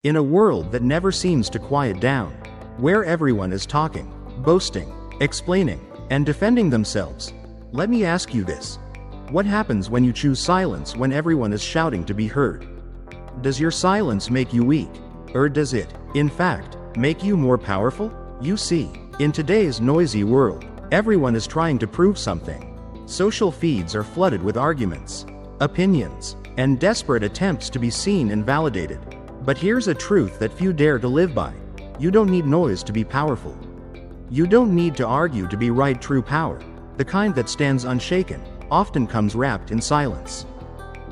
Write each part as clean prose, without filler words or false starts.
In a world that never seems to quiet down, where everyone is talking, boasting, explaining, and defending themselves, let me ask you this. What happens when you choose silence when everyone is shouting to be heard? Does your silence make you weak? Or does it, in fact, make you more powerful? You see, in today's noisy world, everyone is trying to prove something. Social feeds are flooded with arguments, opinions, and desperate attempts to be seen and validated. But here's a truth that few dare to live by. You don't need noise to be powerful. You don't need to argue to be right. True power, the kind that stands unshaken, often comes wrapped in silence.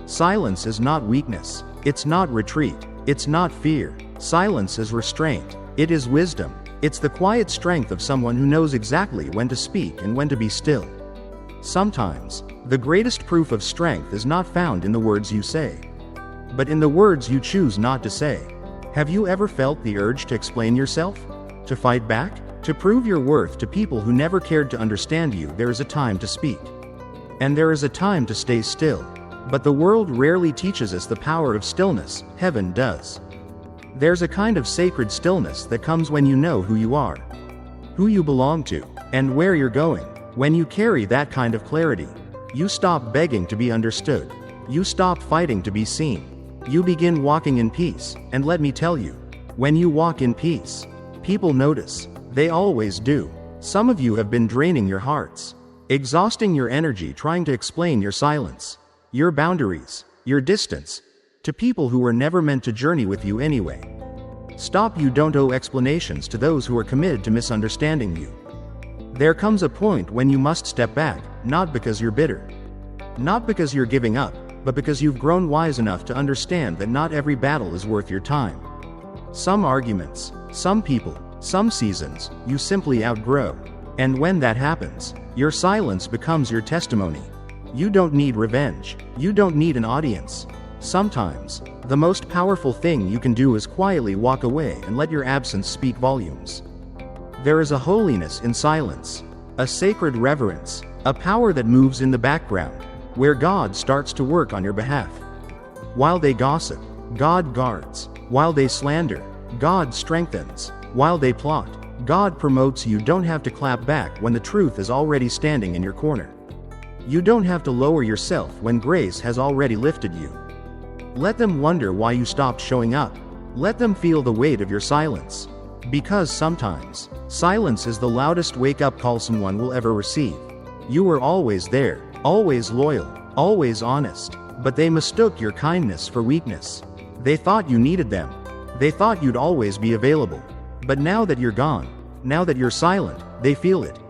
Silence is not weakness. It's not retreat. It's not fear. Silence is restraint. It is wisdom. It's the quiet strength of someone who knows exactly when to speak and when to be still. Sometimes, the greatest proof of strength is not found in the words you say, but in the words you choose not to say. Have you ever felt the urge to explain yourself? To fight back? To prove your worth to people who never cared to understand you? There is a time to speak. And there is a time to stay still. But the world rarely teaches us the power of stillness. Heaven does. There's a kind of sacred stillness that comes when you know who you are, who you belong to, and where you're going. When you carry that kind of clarity, you stop begging to be understood. You stop fighting to be seen. You begin walking in peace, and let me tell you, when you walk in peace, people notice. They always do. Some of you have been draining your hearts, exhausting your energy trying to explain your silence, your boundaries, your distance, to people who were never meant to journey with you anyway. Stop. You don't owe explanations to those who are committed to misunderstanding you. There comes a point when you must step back, not because you're bitter, not because you're giving up, but because you've grown wise enough to understand that not every battle is worth your time. Some arguments, some people, some seasons, you simply outgrow. And when that happens, your silence becomes your testimony. You don't need revenge. You don't need an audience. Sometimes, the most powerful thing you can do is quietly walk away and let your absence speak volumes. There is a holiness in silence, a sacred reverence, a power that moves in the background, where God starts to work on your behalf. While they gossip, God guards. While they slander, God strengthens. While they plot, God promotes. You don't have to clap back when the truth is already standing in your corner. You don't have to lower yourself when grace has already lifted you. Let them wonder why you stopped showing up. Let them feel the weight of your silence. Because sometimes, silence is the loudest wake-up call someone will ever receive. You were always there, always loyal, always honest, but they mistook your kindness for weakness. They thought you needed them. They thought you'd always be available. But now that you're gone, now that you're silent, they feel it.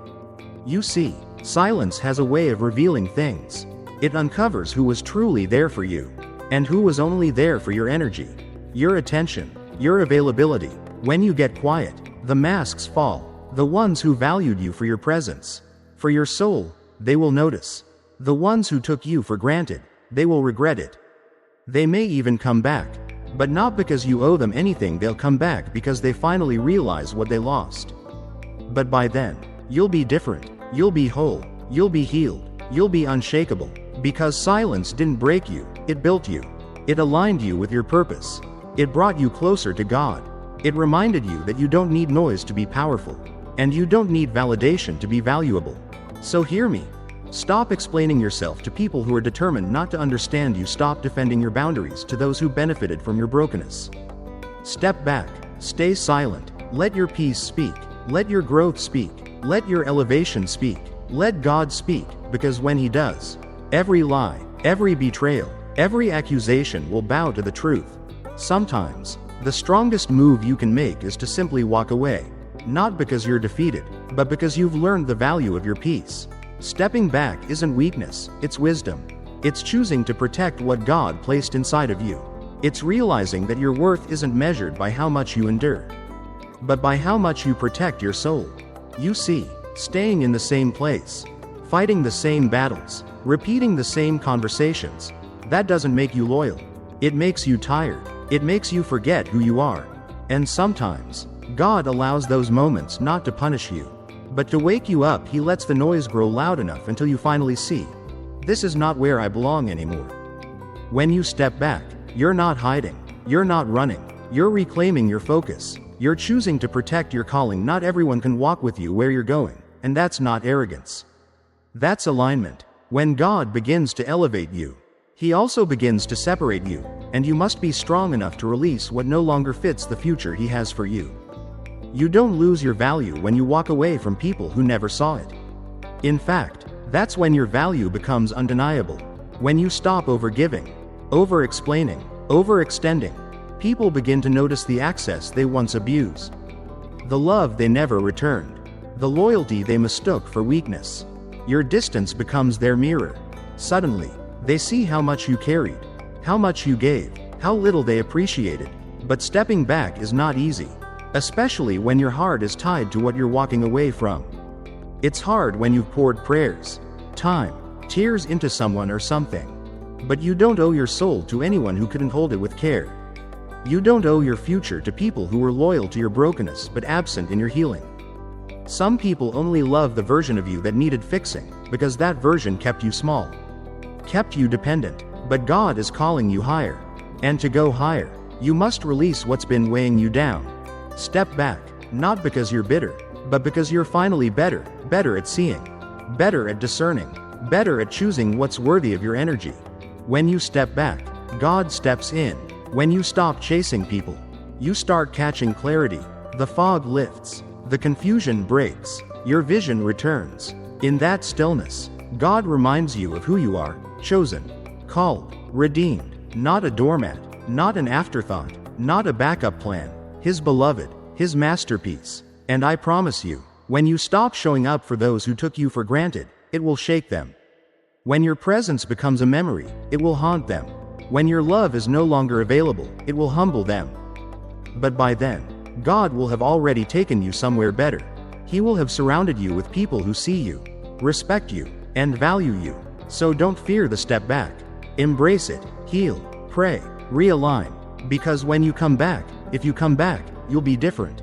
You see, silence has a way of revealing things. It uncovers who was truly there for you, and who was only there for your energy, your attention, your availability. When you get quiet, the masks fall. The ones who valued you for your presence, for your soul, they will notice. The ones who took you for granted, they will regret it. They may even come back, but not because you owe them anything. They'll come back because they finally realize what they lost. But by then, you'll be different. You'll be whole. You'll be healed. You'll be unshakable. Because silence didn't break you, it built you. It aligned you with your purpose. It brought you closer to God. It reminded you that you don't need noise to be powerful, and you don't need validation to be valuable. So hear me. Stop explaining yourself to people who are determined not to understand you. Stop defending your boundaries to those who benefited from your brokenness. Step back. Stay silent. Let your peace speak. Let your growth speak. Let your elevation speak. Let God speak, because when He does, every lie, every betrayal, every accusation will bow to the truth. Sometimes, the strongest move you can make is to simply walk away, not because you're defeated, but because you've learned the value of your peace. Stepping back isn't weakness, it's wisdom. It's choosing to protect what God placed inside of you. It's realizing that your worth isn't measured by how much you endure, but by how much you protect your soul. You see, staying in the same place, fighting the same battles, repeating the same conversations, that doesn't make you loyal. It makes you tired. It makes you forget who you are. And sometimes, God allows those moments not to punish you, but to wake you up. He lets the noise grow loud enough until you finally see, this is not where I belong anymore. When you step back, you're not hiding, you're not running, You're reclaiming your focus. You're choosing to protect your calling. Not everyone can walk with you where you're going, and that's not arrogance. That's alignment. When God begins to elevate you, He also begins to separate you, and you must be strong enough to release what no longer fits the future He has for you. You don't lose your value when you walk away from people who never saw it. In fact, that's when your value becomes undeniable. When you stop overgiving, over-explaining, overextending, people begin to notice the access they once abused, the love they never returned, the loyalty they mistook for weakness. Your distance becomes their mirror. Suddenly, they see how much you carried, how much you gave, how little they appreciated. But stepping back is not easy, especially when your heart is tied to what you're walking away from. It's hard when you've poured prayers, time, tears into someone or something. But you don't owe your soul to anyone who couldn't hold it with care. You don't owe your future to people who were loyal to your brokenness but absent in your healing. Some people only love the version of you that needed fixing, because that version kept you small, kept you dependent. But God is calling you higher. And to go higher, you must release what's been weighing you down. Step back, not because you're bitter, but because you're finally better at seeing, better at discerning, better at choosing what's worthy of your energy. When you step back, God steps in. When you stop chasing people, you start catching clarity. The fog lifts, the confusion breaks, your vision returns. In that stillness, God reminds you of who you are: chosen, called, redeemed, not a doormat, not an afterthought, not a backup plan, His beloved, His masterpiece. And I promise you, when you stop showing up for those who took you for granted, it will shake them. When your presence becomes a memory, it will haunt them. When your love is no longer available, it will humble them. But by then, God will have already taken you somewhere better. He will have surrounded you with people who see you, respect you, and value you. So don't fear the step back. Embrace it, heal, pray, realign. Because when you come back, if you come back, you'll be different.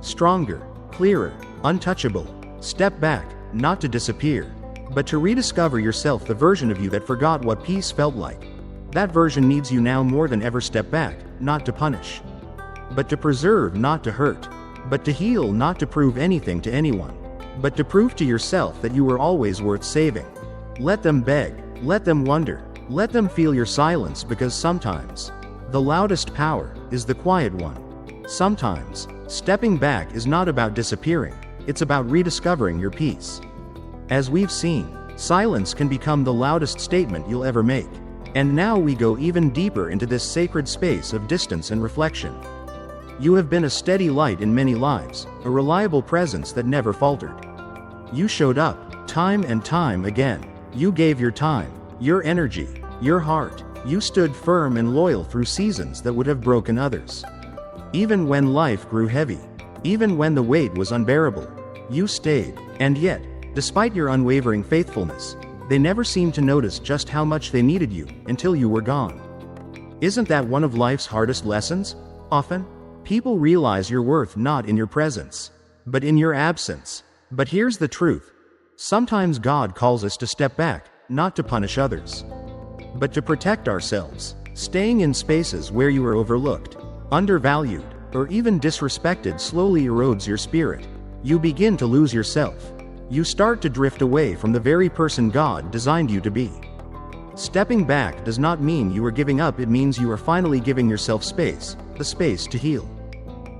Stronger, clearer, untouchable. Step back, not to disappear, but to rediscover yourself, the version of you that forgot what peace felt like. That version needs you now more than ever. Step back, not to punish, but to preserve, not to hurt, but to heal, not to prove anything to anyone, but to prove to yourself that you were always worth saving. Let them beg, let them wonder, let them feel your silence, because sometimes the loudest power is the quiet one. Sometimes, stepping back is not about disappearing, it's about rediscovering your peace. As we've seen, silence can become the loudest statement you'll ever make. And now we go even deeper into this sacred space of distance and reflection. You have been a steady light in many lives, a reliable presence that never faltered. You showed up, time and time again. You gave your time, your energy, your heart. You stood firm and loyal through seasons that would have broken others. Even when life grew heavy, even when the weight was unbearable, you stayed. And yet, despite your unwavering faithfulness, they never seemed to notice just how much they needed you until you were gone. Isn't that one of life's hardest lessons? Often, people realize your worth not in your presence, but in your absence. But here's the truth. Sometimes God calls us to step back, not to punish others, but to protect ourselves. Staying in spaces where you are overlooked, undervalued, or even disrespected slowly erodes your spirit. You begin to lose yourself. You start to drift away from the very person God designed you to be. Stepping back does not mean you are giving up, it means you are finally giving yourself space, the space to heal,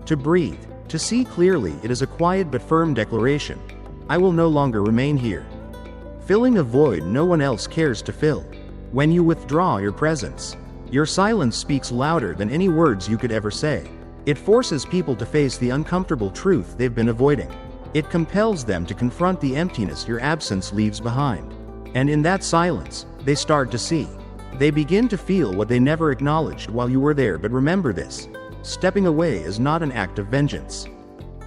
to breathe, to see clearly. It is a quiet but firm declaration. I will no longer remain here, filling a void no one else cares to fill. When you withdraw your presence, your silence speaks louder than any words you could ever say. It forces people to face the uncomfortable truth they've been avoiding. It compels them to confront the emptiness your absence leaves behind. And in that silence, they start to see. They begin to feel what they never acknowledged while you were there. But remember this: stepping away is not an act of vengeance.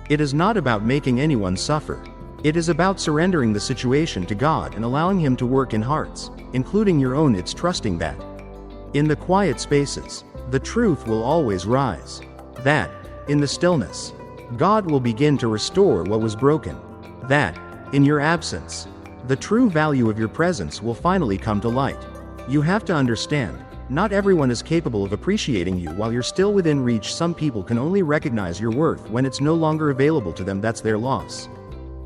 It is not about making anyone suffer. It is about surrendering the situation to God and allowing Him to work in hearts, including your own. It's trusting that in the quiet spaces, the truth will always rise. That, in the stillness, God will begin to restore what was broken. That, in your absence, the true value of your presence will finally come to light. You have to understand, Not everyone is capable of appreciating you while you're still within reach. Some people can only recognize your worth when it's no longer available to them. That's their loss,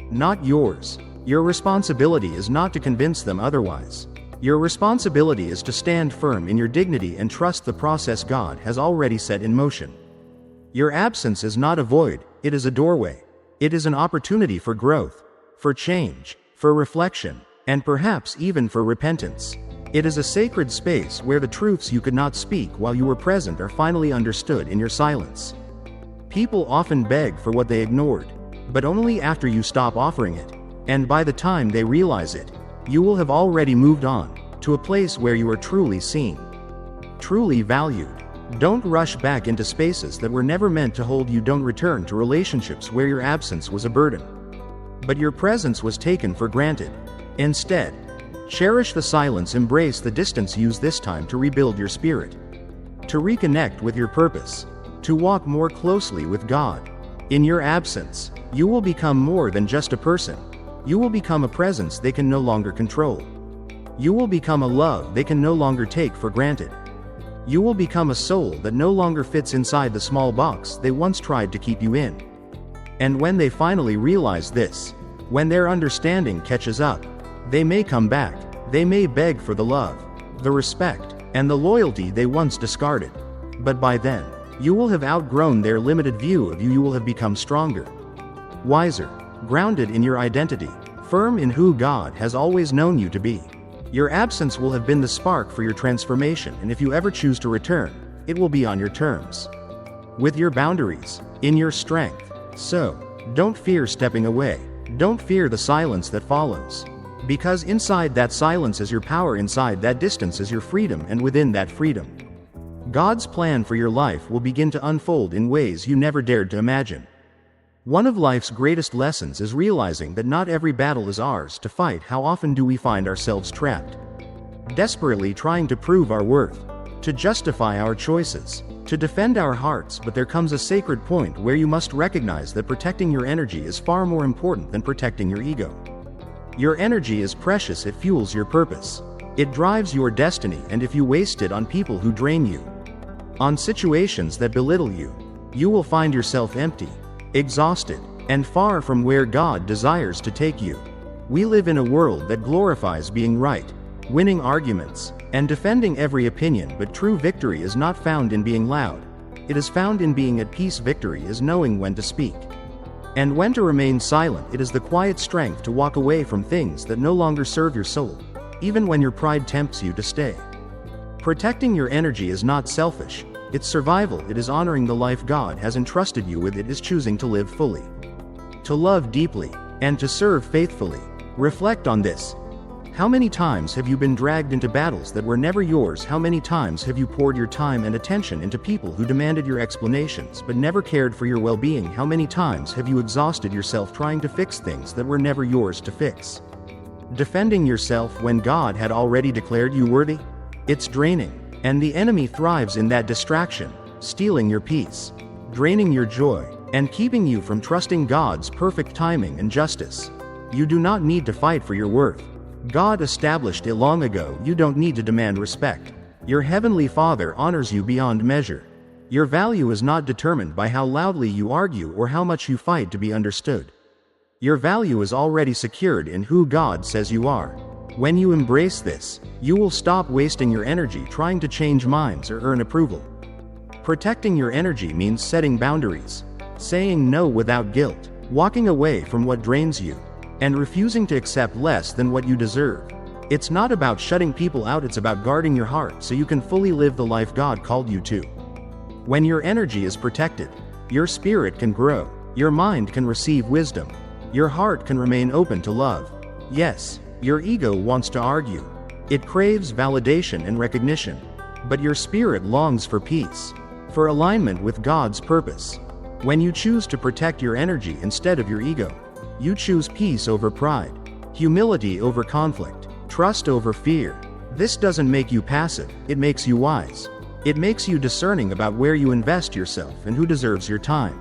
not yours. Your responsibility is not to convince them otherwise. Your responsibility is to stand firm in your dignity and trust the process God has already set in motion. Your absence is not a void, it is a doorway. It is an opportunity for growth, for change, for reflection, and perhaps even for repentance. It is a sacred space where the truths you could not speak while you were present are finally understood in your silence. People often beg for what they ignored, but only after you stop offering it. And by the time they realize it, you will have already moved on to a place where you are truly seen, truly valued. Don't rush back into spaces that were never meant to hold you. Don't return to relationships where your absence was a burden, but your presence was taken for granted. Instead, cherish the silence, embrace the distance. Use this time to rebuild your spirit, to reconnect with your purpose, to walk more closely with God. In your absence, you will become more than just a person. You will become a presence they can no longer control. You will become a love they can no longer take for granted. You will become a soul that no longer fits inside the small box they once tried to keep you in. And when they finally realize this, when their understanding catches up, they may come back. They may beg for the love, the respect, and the loyalty they once discarded. But by then, you will have outgrown their limited view of you. You will have become stronger, wiser, grounded in your identity, firm in who God has always known you to be. Your absence will have been the spark for your transformation, and if you ever choose to return, it will be on your terms, with your boundaries, in your strength. So, don't fear stepping away. Don't fear the silence that follows. Because inside that silence is your power, inside that distance is your freedom, and within that freedom, God's plan for your life will begin to unfold in ways you never dared to imagine. One of life's greatest lessons is realizing that not every battle is ours to fight. How often do we find ourselves trapped, desperately trying to prove our worth, to justify our choices, to defend our hearts? But there comes a sacred point where you must recognize that protecting your energy is far more important than protecting your ego. Your energy is precious, it fuels your purpose, it drives your destiny, and if you waste it on people who drain you, on situations that belittle you, you will find yourself empty, exhausted, and far from where God desires to take you. We live in a world that glorifies being right, winning arguments, and defending every opinion, but true victory is not found in being loud. It is found in being at peace. Victory is knowing when to speak and when to remain silent. It is the quiet strength to walk away from things that no longer serve your soul, even when your pride tempts you to stay. Protecting your energy is not selfish, it's survival. It is honoring the life God has entrusted you with. It is choosing to live fully, to love deeply, and to serve faithfully. Reflect on this. How many times have you been dragged into battles that were never yours? How many times have you poured your time and attention into people who demanded your explanations but never cared for your well-being? How many times have you exhausted yourself trying to fix things that were never yours to fix, defending yourself when God had already declared you worthy? It's draining, and the enemy thrives in that distraction, stealing your peace, draining your joy, and keeping you from trusting God's perfect timing and justice. You do not need to fight for your worth. God established it long ago. You don't need to demand respect. Your heavenly Father honors you beyond measure. Your value is not determined by how loudly you argue or how much you fight to be understood. Your value is already secured in who God says you are. When you embrace this, you will stop wasting your energy trying to change minds or earn approval. Protecting your energy means setting boundaries, saying no without guilt, walking away from what drains you, and refusing to accept less than what you deserve. It's not about shutting people out, it's about guarding your heart so you can fully live the life God called you to. When your energy is protected, your spirit can grow, your mind can receive wisdom, your heart can remain open to love. Yes, your ego wants to argue. It craves validation and recognition. But your spirit longs for peace, for alignment with God's purpose. When you choose to protect your energy instead of your ego, you choose peace over pride, humility over conflict, trust over fear. This doesn't make you passive, it makes you wise. It makes you discerning about where you invest yourself and who deserves your time.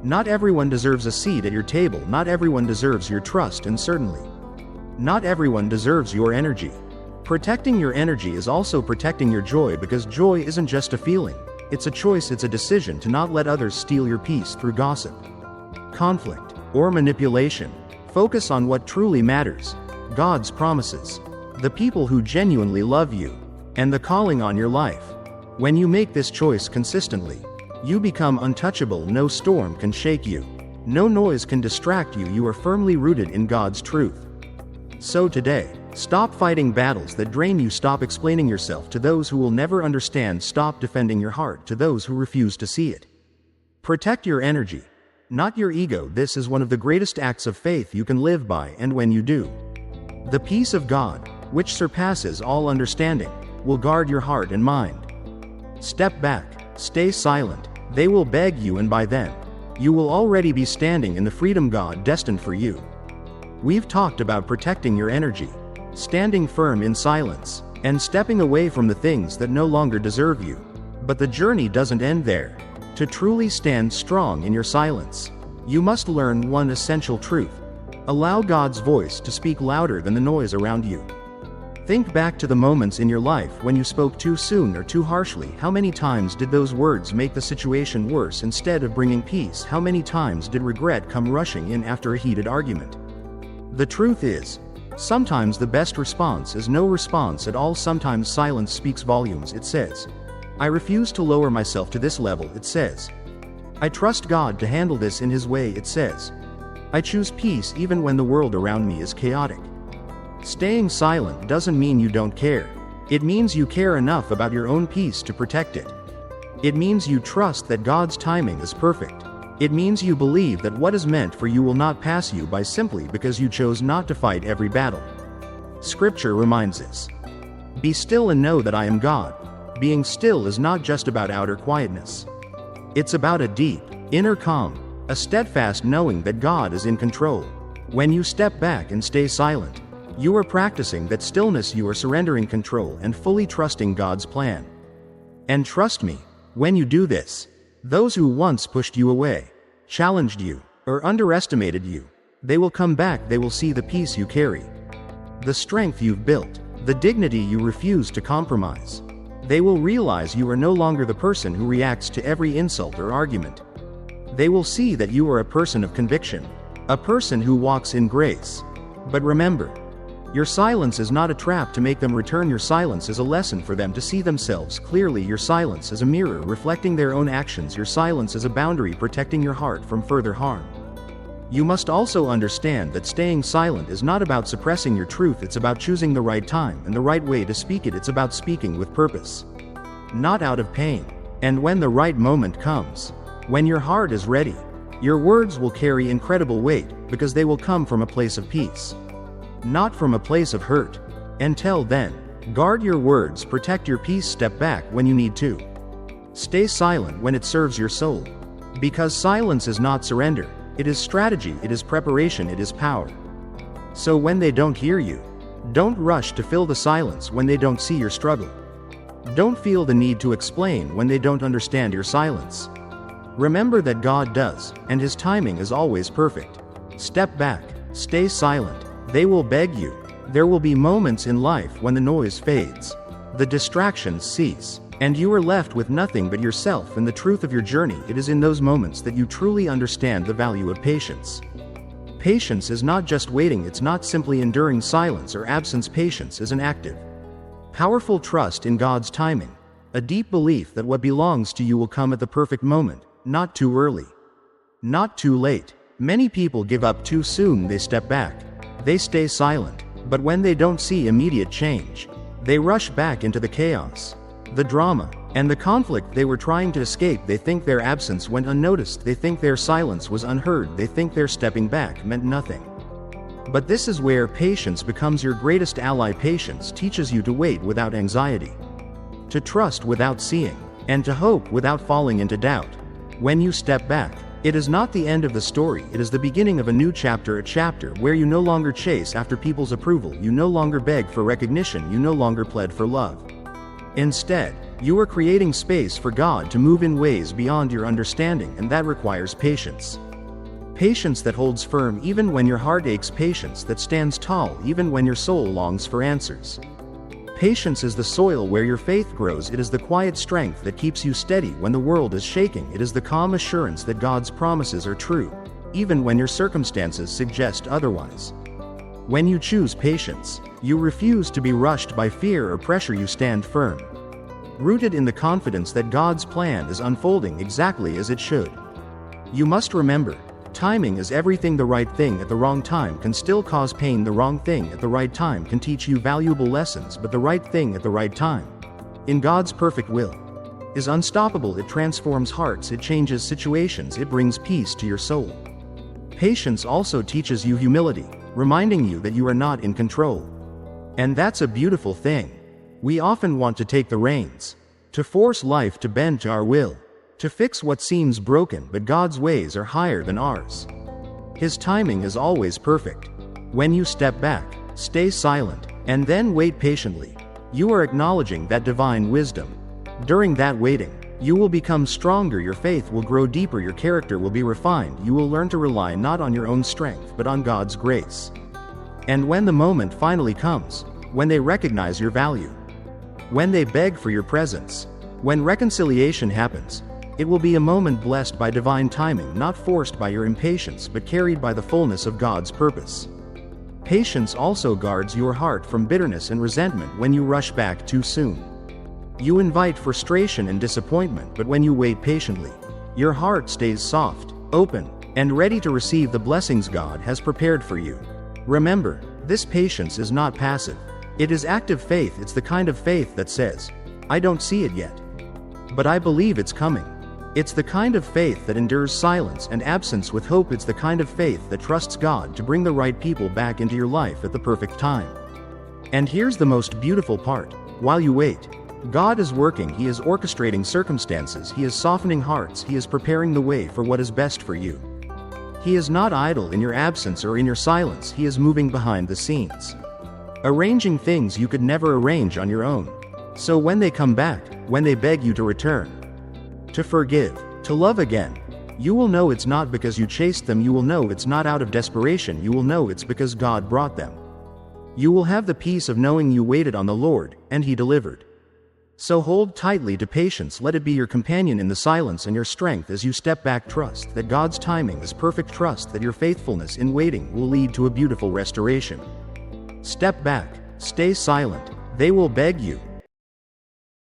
Not everyone deserves a seat at your table, not everyone deserves your trust, and certainly, not everyone deserves your energy. Protecting your energy is also protecting your joy, because joy isn't just a feeling, it's a choice, it's a decision to not let others steal your peace through gossip, conflict, or manipulation. Focus on what truly matters: God's promises, the people who genuinely love you, and the calling on your life. When you make this choice consistently, you become untouchable. No storm can shake you. No noise can distract you. You are firmly rooted in God's truth. So today, stop fighting battles that drain you. Stop explaining yourself to those who will never understand. Stop defending your heart to those who refuse to see it. Protect your energy, not your ego. This is one of the greatest acts of faith you can live by, and when you do, the peace of God, which surpasses all understanding, will guard your heart and mind. Step back, stay silent. They will beg you, and by then, you will already be standing in the freedom God destined for you. We've talked about protecting your energy, standing firm in silence, and stepping away from the things that no longer deserve you. But the journey doesn't end there. To truly stand strong in your silence, you must learn one essential truth: allow God's voice to speak louder than the noise around you. Think back to the moments in your life when you spoke too soon or too harshly. How many times did those words make the situation worse instead of bringing peace? How many times did regret come rushing in after a heated argument? The truth is, sometimes the best response is no response at all. Sometimes silence speaks volumes. It says, "I refuse to lower myself to this level." It says, "I trust God to handle this in His way." It says, "I choose peace even when the world around me is chaotic." Staying silent doesn't mean you don't care. It means you care enough about your own peace to protect it. It means you trust that God's timing is perfect. It means you believe that what is meant for you will not pass you by simply because you chose not to fight every battle. Scripture reminds us, "Be still and know that I am God." Being still is not just about outer quietness. It's about a deep, inner calm, a steadfast knowing that God is in control. When you step back and stay silent, you are practicing that stillness. You are surrendering control and fully trusting God's plan. And trust me, when you do this, those who once pushed you away, challenged you, or underestimated you, they will come back. They will see the peace you carry, the strength you've built, the dignity you refuse to compromise. They will realize you are no longer the person who reacts to every insult or argument. They will see that you are a person of conviction, a person who walks in grace. But remember, your silence is not a trap to make them return. Your silence is a lesson for them to see themselves clearly. Your silence is a mirror reflecting their own actions. Your silence is a boundary protecting your heart from further harm. You must also understand that staying silent is not about suppressing your truth. It's about choosing the right time and the right way to speak it. It's about speaking with purpose, not out of pain. And when the right moment comes, when your heart is ready, your words will carry incredible weight, because they will come from a place of peace, not from a place of hurt. Until then, guard your words, protect your peace, step back when you need to. Stay silent when it serves your soul. Because silence is not surrender, it is strategy, it is preparation, it is power. So when they don't hear you, don't rush to fill the silence. When they don't see your struggle, don't feel the need to explain. When they don't understand your silence, remember that God does, and His timing is always perfect. Step back, stay silent. They will beg you. There will be moments in life when the noise fades, the distractions cease, and you are left with nothing but yourself and the truth of your journey. It is in those moments that you truly understand the value of patience. Patience is not just waiting. It's not simply enduring silence or absence. Patience is an active, powerful trust in God's timing, a deep belief that what belongs to you will come at the perfect moment, not too early, not too late. Many people give up too soon. They step back. They stay silent, but when they don't see immediate change, they rush back into the chaos, the drama, and the conflict they were trying to escape. They think their absence went unnoticed. They think their silence was unheard. They think their stepping back meant nothing. But this is where patience becomes your greatest ally. Patience teaches you to wait without anxiety, to trust without seeing, and to hope without falling into doubt. When you step back, it is not the end of the story. It is the beginning of a new chapter, a chapter where you no longer chase after people's approval. You no longer beg for recognition. You no longer plead for love. Instead, you are creating space for God to move in ways beyond your understanding, and that requires patience. Patience that holds firm even when your heart aches. Patience that stands tall even when your soul longs for answers. Patience is the soil where your faith grows. It is the quiet strength that keeps you steady when the world is shaking. It is the calm assurance that God's promises are true, even when your circumstances suggest otherwise. When you choose patience, you refuse to be rushed by fear or pressure. You stand firm, rooted in the confidence that God's plan is unfolding exactly as it should. You must remember, timing is everything. The right thing at the wrong time can still cause pain. The wrong thing at the right time can teach you valuable lessons, but the right thing at the right time, in God's perfect will, is unstoppable. It transforms hearts, it changes situations, it brings peace to your soul. Patience also teaches you humility, reminding you that you are not in control. And that's a beautiful thing. We often want to take the reins, to force life to bend to our will, to fix what seems broken, but God's ways are higher than ours. His timing is always perfect. When you step back, stay silent, and then wait patiently, you are acknowledging that divine wisdom. During that waiting, you will become stronger, your faith will grow deeper, your character will be refined. You will learn to rely not on your own strength but on God's grace. And when the moment finally comes, when they recognize your value, when they beg for your presence, when reconciliation happens, it will be a moment blessed by divine timing, not forced by your impatience but carried by the fullness of God's purpose. Patience also guards your heart from bitterness and resentment. When you rush back too soon, you invite frustration and disappointment, but when you wait patiently, your heart stays soft, open, and ready to receive the blessings God has prepared for you. Remember, this patience is not passive. It is active faith. It's the kind of faith that says, I don't see it yet, but I believe it's coming. It's the kind of faith that endures silence and absence with hope. It's the kind of faith that trusts God to bring the right people back into your life at the perfect time. And here's the most beautiful part. While you wait, God is working. He is orchestrating circumstances. He is softening hearts. He is preparing the way for what is best for you. He is not idle in your absence or in your silence. He is moving behind the scenes, arranging things you could never arrange on your own. So when they come back, when they beg you to return, to forgive, to love again, you will know it's not because you chased them. You will know it's not out of desperation. You will know it's because God brought them. You will have the peace of knowing you waited on the Lord, and He delivered. So hold tightly to patience. Let it be your companion in the silence and your strength as you step back. Trust that God's timing is perfect. Trust that your faithfulness in waiting will lead to a beautiful restoration. Step back, stay silent. They will beg you,